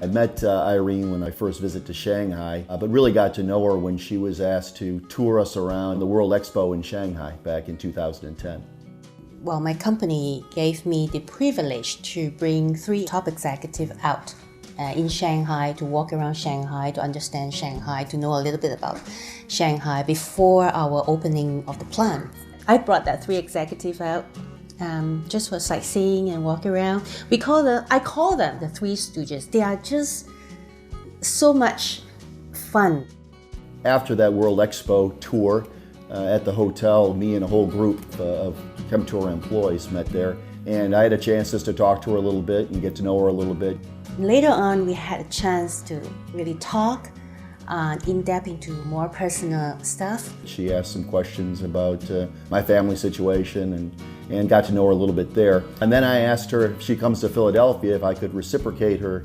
I met Irene when I first visited to Shanghai, but really got to know her when she was asked to tour us around the World Expo in Shanghai back in 2010. Well, my company gave me the privilege to bring 3 top executives out in Shanghai to walk around Shanghai, to understand Shanghai, to know a little bit about Shanghai before our opening of the plant. I brought that 3 executives out just for sightseeing and walk around. I call them the 3 Stooges. They are just so much fun. After that World Expo tour at the hotel, me and a whole group of Chemtour employees met there, and I had a chance just to talk to her a little bit and get to know her a little bit. Later on, we had a chance to really talk in depth into more personal stuff. She asked some questions about my family situation and got to know her a little bit there. And then I asked her if she comes to Philadelphia if I could reciprocate her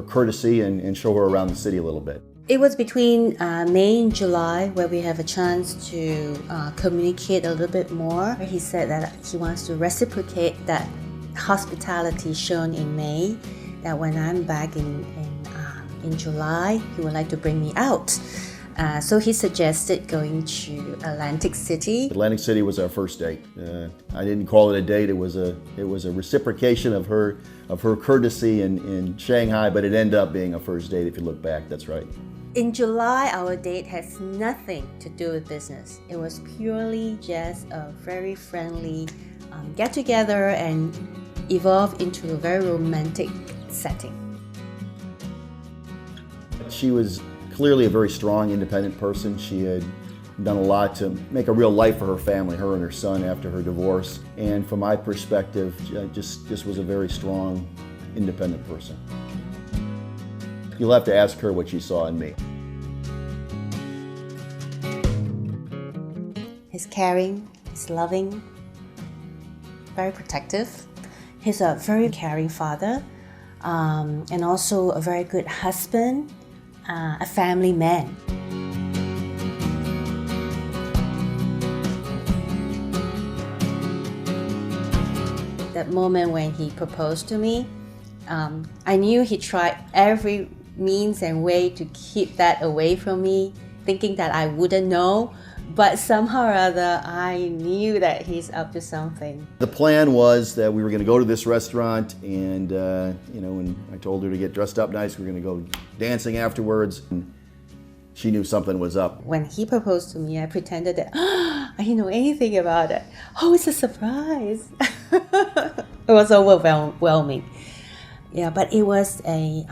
courtesy and show her around the city a little bit. It was between May and July where we have a chance to communicate a little bit more. He said that he wants to reciprocate that hospitality shown in May, that when I'm back in July, he would like to bring me out. So he suggested going to Atlantic City. Atlantic City was our first date. I didn't call it a date. It was a reciprocation of her courtesy in Shanghai, but it ended up being a first date if you look back. That's right. In July, our date has nothing to do with business. It was purely just a very friendly get-together and evolved into a very romantic setting. She was clearly a very strong, independent person. She had done a lot to make a real life for her family, her and her son, after her divorce. And from my perspective, just was a very strong, independent person. You'll have to ask her what she saw in me. He's caring, he's loving, very protective. He's a very caring father, and also a very good husband, a family man. That moment when he proposed to me, I knew he tried every means and way to keep that away from me, thinking that I wouldn't know, but somehow or other I knew that he's up to something. The plan was that we were going to go to this restaurant, and when I told her to get dressed up nice, we were going to go dancing afterwards. And she knew something was up. When he proposed to me, I pretended that I didn't know anything about it. Oh, it's a surprise. It was overwhelming. Yeah, but it was a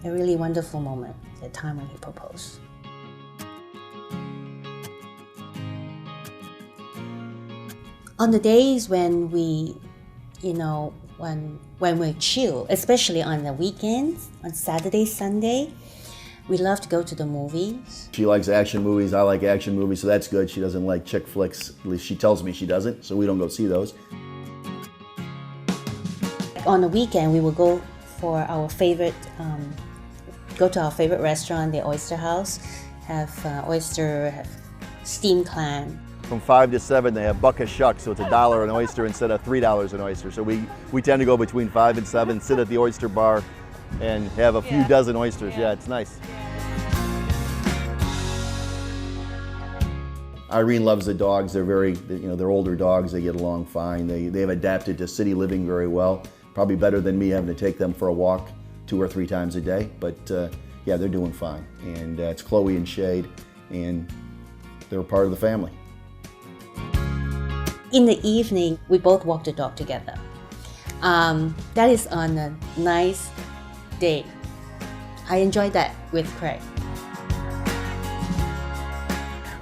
really wonderful moment, the time when he proposed. On the days when we, when we chill, especially on the weekends, on Saturday, Sunday, we love to go to the movies. She likes action movies, I like action movies, so that's good. She doesn't like chick flicks, at least she tells me she doesn't, so we don't go see those. On the weekend, we will go for our favorite, go to our favorite restaurant, the Oyster House, have oyster, have steamed clam. From 5 to 7, they have buck a shuck, so it's $1 an oyster instead of $3 an oyster. So we tend to go between 5 and 7, sit at the oyster bar, and have a few dozen oysters. Yeah, it's nice. Irene loves the dogs. They're they're older dogs. They get along fine. They've adapted to city living very well. Probably better than me having to take them for a walk 2 or 3 times a day. But yeah, they're doing fine. And it's Chloe and Shade, and they're a part of the family. In the evening, we both walk the dog together. That is on a nice day. I enjoyed that with Craig.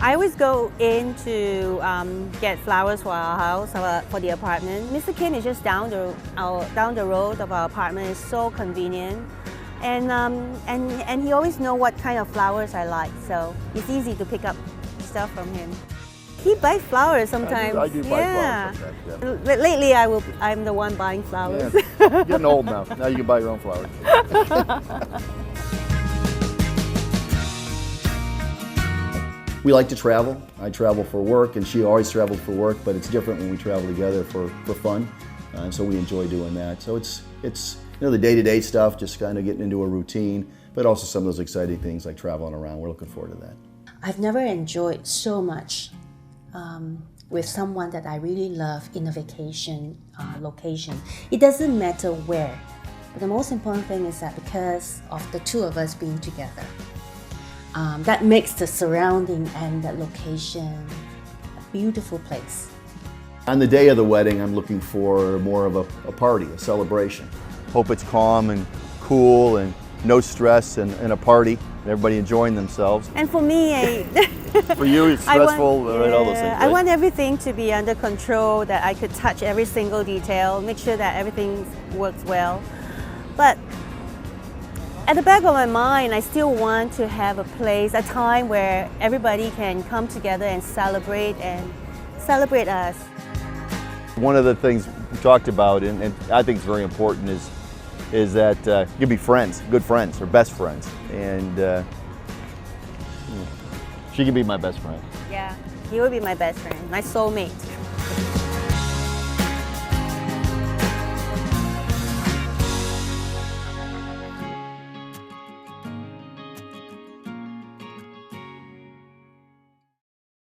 I always go in to get flowers for our house, for the apartment. Mr. Kim is just down the road of our apartment. It's so convenient. And he always knows what kind of flowers I like, so it's easy to pick up stuff from him. He buys flowers sometimes. I do buy flowers sometimes, yeah. Lately, I'm the one buying flowers. Yeah. You're getting old now. Now you can buy your own flowers. We like to travel. I travel for work, and she always traveled for work, but it's different when we travel together for fun. And so we enjoy doing that. So it's the day-to-day stuff, just kind of getting into a routine, but also some of those exciting things like traveling around. We're looking forward to that. I've never enjoyed so much with someone that I really love in a vacation location. It doesn't matter where, but the most important thing is that because of the two of us being together, that makes the surrounding and the location a beautiful place. On the day of the wedding, I'm looking for more of a party, a celebration. Hope it's calm and cool and no stress and a party, and everybody enjoying themselves. And for me, For you, it's stressful, right, all those things, I right? want everything to be under control, that I could touch every single detail, make sure that everything works well. But at the back of my mind, I still want to have a place, a time where everybody can come together and celebrate us. One of the things we talked about, and I think it's very important, is that you can be friends, good friends, or best friends. And she can be my best friend. Yeah, he will be my best friend, my soulmate.